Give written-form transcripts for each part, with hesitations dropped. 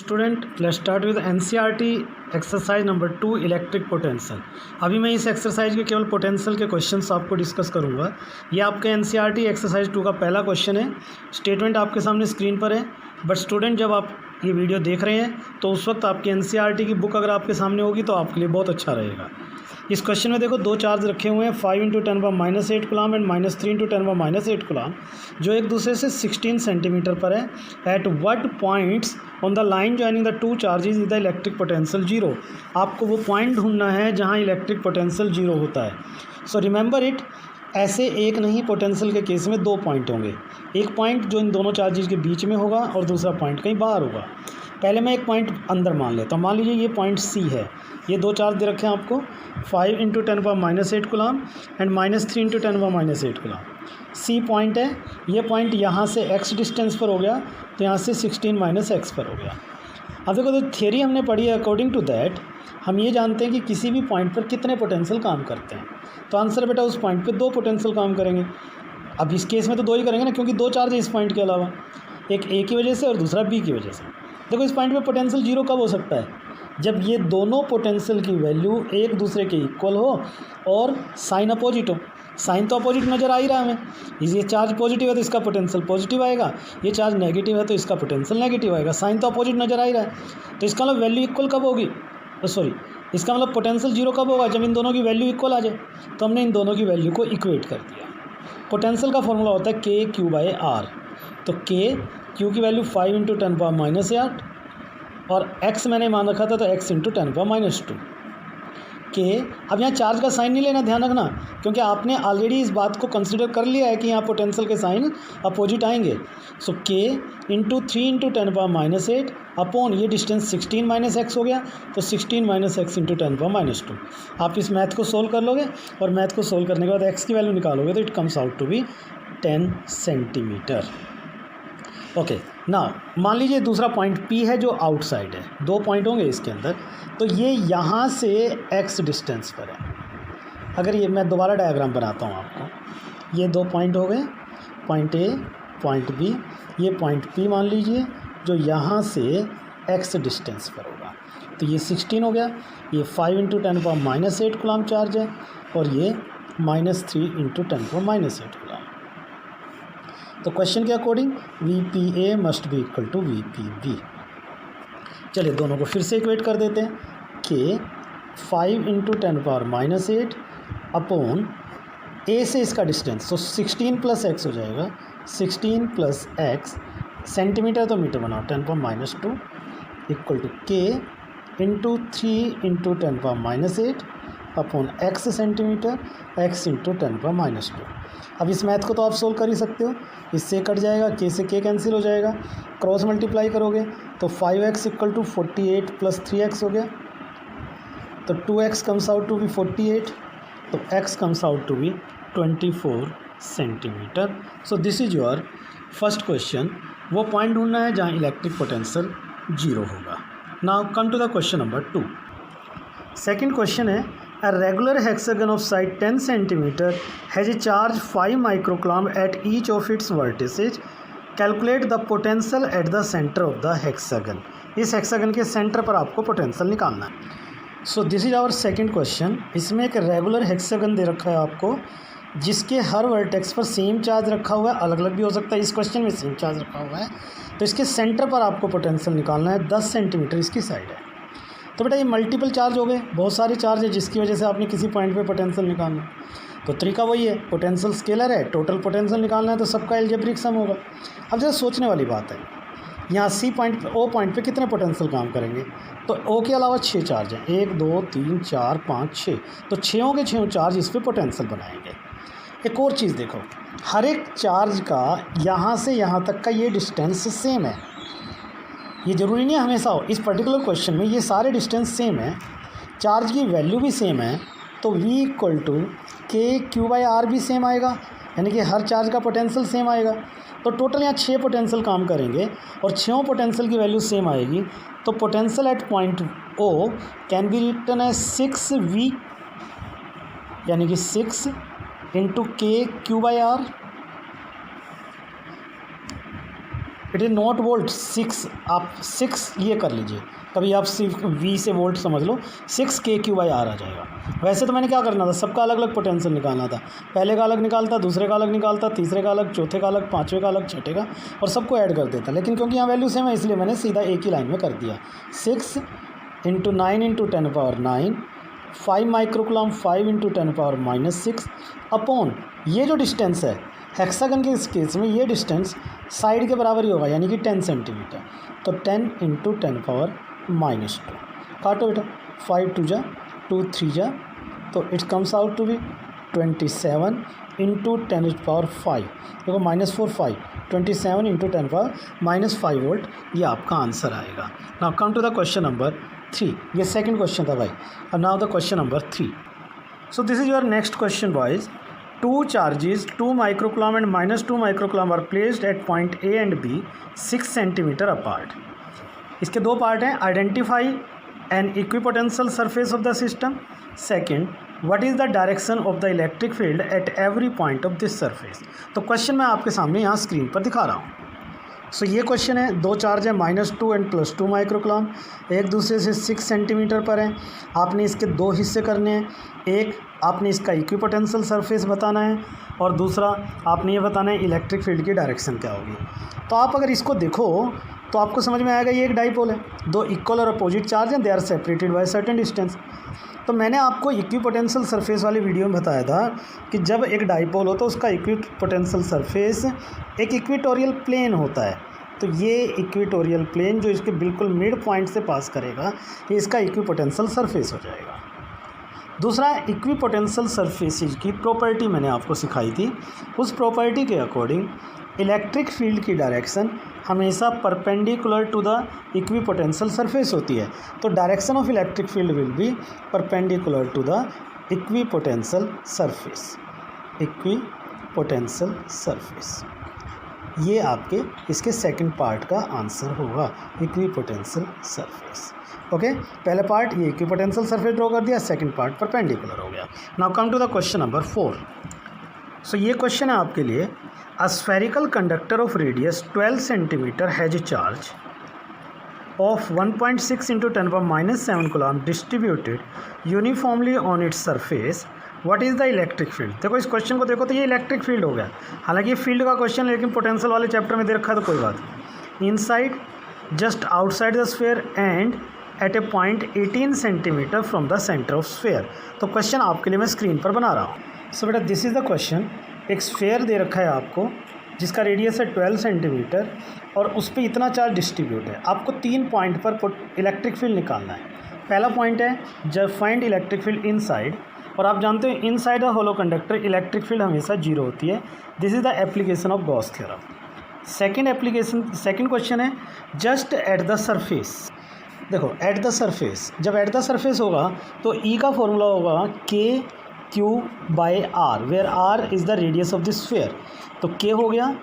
Student let's start with NCERT exercise number 2 electric potential. अभी मैं इस एक्सरसाइज के केवल पोटेंशियल के क्वेश्चंस आपको डिस्कस करूंगा। ये आपके एनसीईआरटी एक्सरसाइज 2 का पहला क्वेश्चन है। स्टेटमेंट आपके सामने स्क्रीन पर है, बट स्टूडेंट जब आप ये वीडियो देख रहे हैं तो उस वक्त आपकी एनसीईआरटी की बुक अगर आपके सामने होगी तो आपके लिए बहुत अच्छा रहेगा। इस क्वेश्चन में देखो दो चार्ज रखे हुए हैं 5 × 10⁻8 कूलम एंड -3 × 10⁻8 कूलम, जो एक दूसरे से 16 सेंटीमीटर पर है। At what points on the line joining the two charges is the electric potential zero. आपको वो पॉइंट ढूंढना है जहाँ इलेक्ट्रिक पोटेंशियल जीरो होता है। सो रिमेंबर इट, ऐसे एक नहीं, पोटेंशियल के केस में दो पॉइंट होंगे। एक पॉइंट जो इन दोनों चार्जेस के बीच में होगा और दूसरा पॉइंट कहीं बाहर होगा। पहले मैं एक पॉइंट अंदर मान लेता हूँ। मान लीजिए ये पॉइंट सी है। ये दो चार्ज दे रखे हैं आपको 5 × 10⁻8 coulomb and -3 × 10⁻8 coulomb. C point है। ये पॉइंट यहाँ से x डिस्टेंस पर हो गया तो यहाँ से 16 - x पर हो गया। अब देखो तो थियरी हमने पढ़ी है, अकॉर्डिंग टू दैट हम ये जानते हैं कि किसी भी पॉइंट पर कितने पोटेंशियल काम करते हैं। तो आंसर बेटा उस पॉइंट पे दो पोटेंशियल काम करेंगे। अब इस केस में तो दो ही करेंगे ना, क्योंकि दो चार्ज है इस पॉइंट के अलावा, एक ए की वजह से और दूसरा बी की वजह से। देखो इस पॉइंट पे पोटेंशियल जीरो कब हो सकता है? जब ये दोनों पोटेंशियल की वैल्यू एक दूसरे के इक्वल हो और साइन अपोजिट हो। साइन तो अपोजिट नज़र आ ही रहा है हमें। ये चार्ज पॉजिटिव है तो इसका पोटेंशियल पॉजिटिव आएगा, ये चार्ज नेगेटिव है तो इसका पोटेंशियल नेगेटिव आएगा। साइन तो अपोजिट नज़र आ ही रहा है, तो इसका मतलब वैल्यू इक्वल कब होगी? इसका मतलब पोटेंशियल जीरो कब होगा? जब इन दोनों की वैल्यू इक्वल आ जाए। तो हमने इन दोनों की वैल्यू को इक्वेट कर दिया। पोटेंशियल का फॉर्मूला होता है KQ/R। तो Q की वैल्यू 5 × 10⁻8 और x मैंने मान रखा था तो x × 10⁻2 के। अब यहाँ चार्ज का साइन नहीं लेना, ध्यान रखना, क्योंकि आपने ऑलरेडी इस बात को कंसिडर कर लिया है कि यहाँ पोटेंशियल के साइन अपोजिट आएंगे। सो K × 3 × 10⁻8 अपॉन ये डिस्टेंस 16 - x हो गया तो 16 - x × 10⁻2। आप इस मैथ को सोल्व कर लोगे और मैथ को सोल्व करने के बाद x की वैल्यू निकालोगे तो it comes out to be 10 centimetre. Okay, now मान लीजिए दूसरा पॉइंट P है जो आउटसाइड है। दो पॉइंट होंगे इसके अंदर, तो ये यहाँ से x डिस्टेंस पर है। अगर ये मैं दोबारा डायग्राम बनाता हूँ आपको, ये दो पॉइंट हो गए, पॉइंट A, पॉइंट B। ये पॉइंट P मान लीजिए जो यहाँ से x डिस्टेंस पर होगा। तो ये 16 हो गया, ये 5 × 10⁻8 कूलम चार्ज है और ये -3 × 10⁻8 कूलम। तो क्वेश्चन के according VPA must be equal to VPB। चलिए दोनों को फिर से इक्वेट कर देते हैं कि 5 × 10⁻8 अपॉन A से इसका डिस्टेंस, तो 16 + x हो जाएगा। 16 + x सेंटीमीटर तो मीटर बनाओ 10⁻2 equal to K × 3 × 10⁻8 upon x centimetre, x × 10⁻2। अब इस मैथ को तो आप सोल्व कर ही सकते हो। इससे कट जाएगा, K से K कैंसिल हो जाएगा, क्रॉस मल्टीप्लाई करोगे तो 5x = 48 + 3x हो गया। तो 2x comes out to B 48, तो x comes out to be 24 centimetre. So this is your first question. वो पॉइंट ढूंढना है जहाँ इलेक्ट्रिक पोटेंशियल जीरो होगा। Now come to the question number 2। Second question है, a regular hexagon of side 10 cm has a charge 5 microcoulomb at each of its vertices. Calculate the potential at the center of the hexagon. इस hexagon के centre पर आपको potential निकालना है। So this is our second question. इसमें एक regular hexagon दे रखा है आपको, जिसके हर वर्टेक्स पर सेम चार्ज रखा हुआ है, अलग अलग भी हो सकता है। इस क्वेश्चन में सेम चार्ज रखा हुआ है, तो इसके सेंटर पर आपको पोटेंशियल निकालना है। 10 सेंटीमीटर इसकी साइड है। तो बेटा ये मल्टीपल चार्ज हो गए, बहुत सारे चार्ज है जिसकी वजह से आपने किसी पॉइंट पे पोटेंशियल निकालना। तो तरीका वही है, पोटेंशियल स्केलर है, टोटल पोटेंशियल निकालना है तो सबका एल्जेब्रिक सम होगा। अब जरा सोचने वाली बात है, यहाँ C पॉइंट पे, O पॉइंट पे कितने पोटेंशियल काम करेंगे? तो O के अलावा 6 चार्ज हैं, 1 2 3 4 5 6, तो 6 के 6 चार्ज इस पर पोटेंशियल बनाएंगे। एक और चीज़ देखो, हर एक चार्ज का यहाँ से यहाँ तक का ये डिस्टेंस सेम है। ये ज़रूरी नहीं है हमेशा हो, इस पर्टिकुलर क्वेश्चन में ये सारे डिस्टेंस सेम है, चार्ज की वैल्यू भी सेम है, तो V = KQ/R भी सेम आएगा, यानी कि हर चार्ज का पोटेंशियल सेम आएगा। तो टोटल यहाँ 6 पोटेंशियल काम करेंगे और 6 पोटेंशियल की वैल्यू सेम आएगी। तो potential at point O can be written as 6V, यानी कि 6 × KQ/R it is not volt 6, आप 6 ये कर लीजिए, कभी आप सिर्फ V से वोल्ट समझ लो, 6 kQ/R आ जाएगा। वैसे तो मैंने क्या करना था, सबका अलग अलग पोटेंशियल निकालना था, पहले का अलग निकालता, दूसरे का अलग निकालता, तीसरे का अलग, चौथे का अलग, पाँचवें का अलग, छठे का, और सबको ऐड कर देता। लेकिन क्योंकि यहाँ वैल्यू सेम है इसलिए मैंने सीधा एक ही लाइन में कर दिया। 6 × 9 × 10⁻9, 5 माइक्रोकुलम 5 × 10⁻−6 अपॉन ये जो डिस्टेंस है हेक्सागन के इस केस में ये डिस्टेंस साइड के बराबर ही होगा, यानी कि 10 सेंटीमीटर। तो 10 × 10⁻−2 काटो बेटा, 5 2 जा 2 3 जा, तो it comes out to be 27 × 10⁵ देखो -4 5, 27 × 10⁻−5 वोल्ट, ये आपका आंसर आएगा। Now come to the question number 3, ये सेकंड क्वेश्चन था भाई। और now the question number 3। So this is your next question boys. 2 charges 2 microcoulomb and -2 microcoulomb are placed at point A and B 6 centimeter apart. इसके दो part हैं, identify N equipotential surface of the system, second what is the direction of the electric field at every point of this surface. तो question मैं आपके सामने यहाँ screen पर दिखा रहा हूँ। सो ये क्वेश्चन है, दो चार्ज है -2 एंड +2 माइक्रोकुलम, एक दूसरे से 6 सेंटीमीटर पर हैं। आपने इसके दो हिस्से करने हैं, एक आपने इसका इक्विपोटेंशियल सरफेस बताना है और दूसरा आपने ये बताना है इलेक्ट्रिक फील्ड की डायरेक्शन क्या होगी। तो आप अगर इसको देखो तो आपको समझ में आएगा ये एक डाइपोल है, दो इक्वल और अपोजिट चार्ज हैं, they are separated by certain distance. तो मैंने आपको इक्विपोटेंशियल सरफेस वाली वीडियो में बताया था कि जब एक डाइपोल हो तो उसका इक्विपोटेंशियल सरफेस एक इक्वेटोरियल प्लेन होता है। तो ये इक्वेटोरियल प्लेन जो इसके बिल्कुल मिड पॉइंट से पास करेगा, ये इसका इक्विपोटेंशियल सरफेस हो जाएगा। दूसरा, इक्विपोटेंशियल सरफेसेज की प्रॉपर्टी मैंने आपको सिखाई थी, उस प्रॉपर्टी के अकॉर्डिंग इलेक्ट्रिक फील्ड की डायरेक्शन हमेशा perpendicular to the equipotential surface होती है। तो direction of electric field will be perpendicular to the equipotential surface. Equipotential surface, ये आपके इसके सेकंड पार्ट का आंसर होगा, इक्विपोटेंशियल सरफेस। ओके, पहले पार्ट ये इक्विपोटेंशियल सरफेस ड्रॉ कर दिया, सेकंड पार्ट परपेंडिकुलर हो गया। Now come to the question number 4। So ये क्वेश्चन है आपके लिए, a spherical conductor of radius 12 centimetre has a charge of 1.6 × 10⁻⁻7 coulomb distributed uniformly on its surface, what is the electric field. देखो इस question को देखो तो ये इलेक्ट्रिक फील्ड हो गया, हालांकि ये फील्ड का क्वेश्चन है लेकिन पोटेंशियल वाले चैप्टर में दे रखा है तो कोई बात नहीं। Inside, just outside the sphere and at a point 18 centimetre from the centre of sphere. तो क्वेश्चन आपके लिए मैं स्क्रीन पर बना रहा हूँ। सो बेटा दिस इज़ द क्वेश्चन। एक स्फीयर दे रखा है आपको जिसका रेडियस है 12 सेंटीमीटर और उस पर इतना चार्ज डिस्ट्रीब्यूट है। आपको 3 पॉइंट पर इलेक्ट्रिक फील्ड निकालना है। पहला पॉइंट है जब फाइंड इलेक्ट्रिक फील्ड इनसाइड, और आप जानते हो inside the hollow conductor electric field हमेशा 0 होती है। This is the application of Gauss theorem. Second question है जस्ट एट द सरफेस। देखो एट द सरफेस, जब एट द सरफेस होगा तो ई का फॉर्मूला होगा KQ/R, where R is the radius of the sphere. तो K हो गया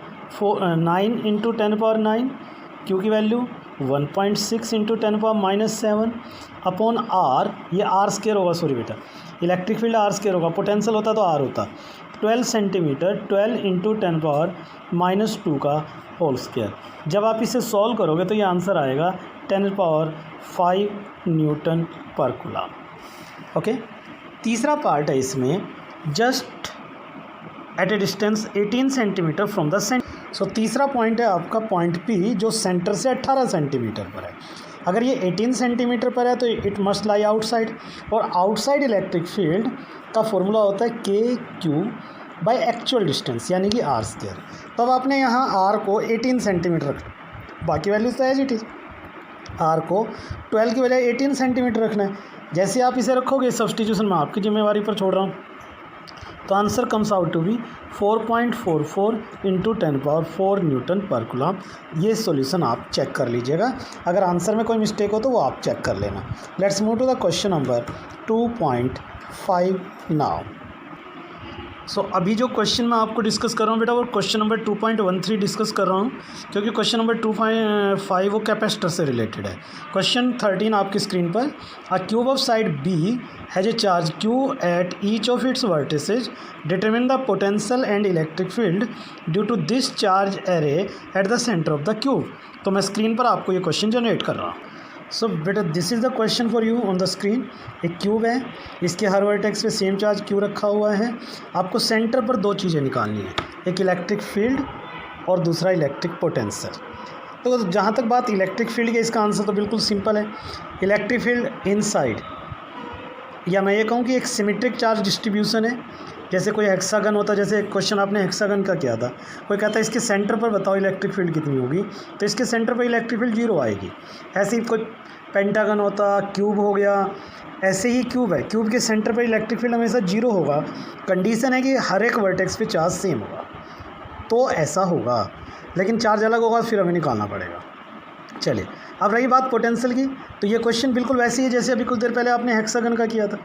9 × 10⁻9, Q की वैल्यू 1.6 × 10⁻−7 अपॉन R, ये R स्क्वायर होगा, सॉरी बेटा इलेक्ट्रिक फील्ड R स्क्वायर होगा, पोटेंशियल होता तो R होता। 12 सेंटीमीटर 12 × 10⁻−2 का होल स्क्वायर। जब आप इसे सॉल्व करोगे तो ये आंसर आएगा 10⁵ न्यूटन पर कूलम। ओके, तीसरा पार्ट है इसमें, just at a distance 18 centimetre from the centre. So तीसरा पॉइंट है आपका पॉइंट P जो सेंटर से 18 सेंटीमीटर पर है। अगर ये 18 सेंटीमीटर पर है तो इट मस्ट लाई आउटसाइड, और आउटसाइड इलेक्ट्रिक फील्ड का फॉर्मूला होता है KQ/एक्चुअल डिस्टेंस यानी कि R स्क्वायर। तो अब आपने यहाँ R को 18 सेंटीमीटर रखना, बाकी वैल्यूज तो एज इट इज़। R को 12 की बजाय 18 सेंटीमीटर रखना है। जैसे आप इसे रखोगे सब्सटीट्यूशन में आपकी जिम्मेवारी पर छोड़ रहा हूँ, तो answer comes out to be 4.44 × 10⁴ newton per coulomb. ये सॉल्यूशन आप चेक कर लीजिएगा, अगर आंसर में कोई मिस्टेक हो तो वो आप चेक कर लेना। Let's move to the question number 2.5 now. So अभी जो क्वेश्चन मैं आपको डिस्कस कर रहा हूँ बेटा वो क्वेश्चन नंबर 2.13 डिस्कस कर रहा हूँ, क्योंकि क्वेश्चन नंबर 2.5 वो कैपेसिटर से रिलेटेड है। क्वेश्चन 13 आपकी स्क्रीन पर, a cube of side b has a charge q at each of its vertices, determine the potential and electric field due to this charge array at the centre of the cube. तो मैं screen पर आपको ये question generate कर रहा हूँ। सो बेटा this is the question for you on the screen. एक क्यूब है, इसके हर वर्टेक्स पे सेम चार्ज क्यू रखा हुआ है। आपको सेंटर पर दो चीज़ें निकालनी है, एक इलेक्ट्रिक फील्ड और दूसरा इलेक्ट्रिक पोटेंशियल। तो जहाँ तक बात इलेक्ट्रिक फील्ड की, इसका आंसर तो बिल्कुल सिंपल है। इलेक्ट्रिक फील्ड इनसाइड, या मैं ये कहूँ कि एक सिमेट्रिक चार्ज डिस्ट्रीब्यूशन है। जैसे कोई हेक्सागन होता है, जैसे क्वेश्चन आपने हेक्सागन का किया था, कोई कहता है इसके सेंटर पर बताओ इलेक्ट्रिक फील्ड कितनी होगी, तो इसके सेंटर पर इलेक्ट्रिक फील्ड 0 आएगी। ऐसे ही कोई पेंटागन होता, क्यूब हो गया, ऐसे ही क्यूब है, क्यूब के सेंटर पर इलेक्ट्रिक फील्ड हमेशा 0 होगा। कंडीशन है कि हर एक वर्टेक्स पे चार्ज सेम होगा, तो ऐसा होगा, लेकिन चार्ज अलग होगा फिर हमें निकालना पड़ेगा। चलिए, अब रही बात पोटेंशियल की, तो ये क्वेश्चन बिल्कुल वैसे ही है जैसे अभी कुछ देर पहले आपने हेक्सागन का किया था।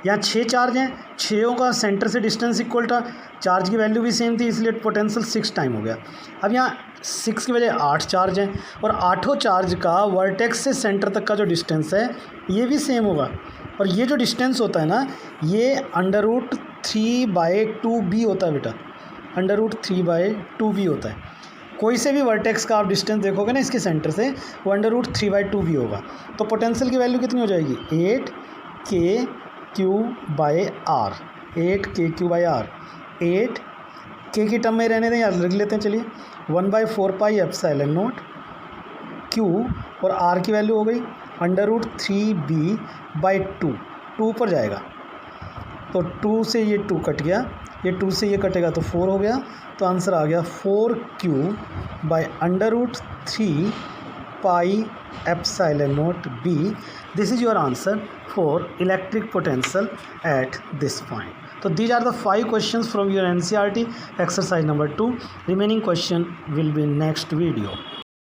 यहाँ 6 चार्ज हैं, 6 का सेंटर से डिस्टेंस इक्वल था, चार्ज की वैल्यू भी सेम थी, इसलिए पोटेंशियल 6 टाइम हो गया। अब यहाँ 6 की वजह 8 चार्ज हैं, और 8 चार्ज का वर्टेक्स से सेंटर तक का जो डिस्टेंस है ये भी सेम होगा। और ये जो डिस्टेंस होता है ना, ये √3/2b होता है बेटा, √3/2b होता है। कोई से भी वर्टेक्स का आप डिस्टेंस देखोगे ना इसके सेंटर से, वो √3/2b होगा। तो पोटेंशियल की वैल्यू कितनी हो जाएगी, 8kq/r, 8kq/r। 8 k की टर्म में रहने दें, यार लिख लेते हैं, चलिए, 1/4πε0 q, और r की वैल्यू हो गई √3b/2, 2 पर जाएगा तो 2 से ये 2 कट गया, ये 2 से ये कटेगा तो 4 हो गया। तो आंसर आ गया 4q/√3πε0b। This is your answer for electric potential at this point. So these are the 5 questions from your NCERT exercise number 2. Remaining question will be in next video.